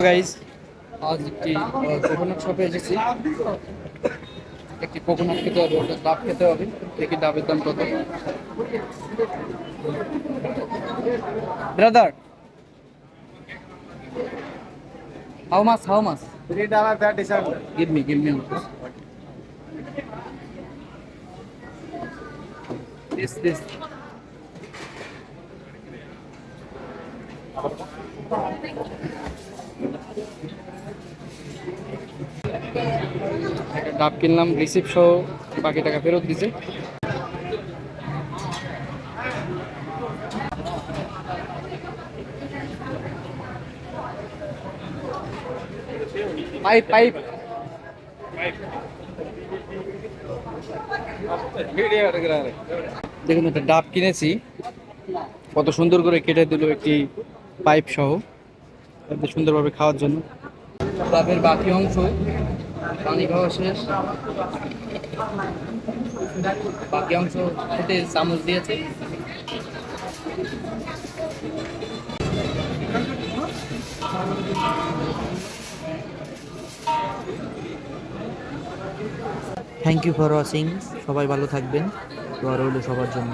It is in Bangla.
গাইস, আজ একটি কোকোনাট শপে এসেছি। একটি কোকোনাট খেতে হবে, ওটা ডাব খেতে হবে। দেখি ডাবের দাম কত। Brother, how much $3.30. give me this একটা ডাব কিনলাম, রিসিপ্ট সহ বাকি টাকা ফেরত দিছে। পাইপ পাইপ দেখুন, একটা ডাব কিনেছি, কত সুন্দর করে কেটে দিল একটি পাইপ সহ, এত সুন্দরভাবে খাওয়ার জন্য। ডাবের বাকি অংশ পানি খাওয়া শেষ, বাকি অংশ খেতে চামচ দিয়েছে। Thank you for watching. সবাই ভালো থাকবেন, দোয়া রইল সবার জন্য।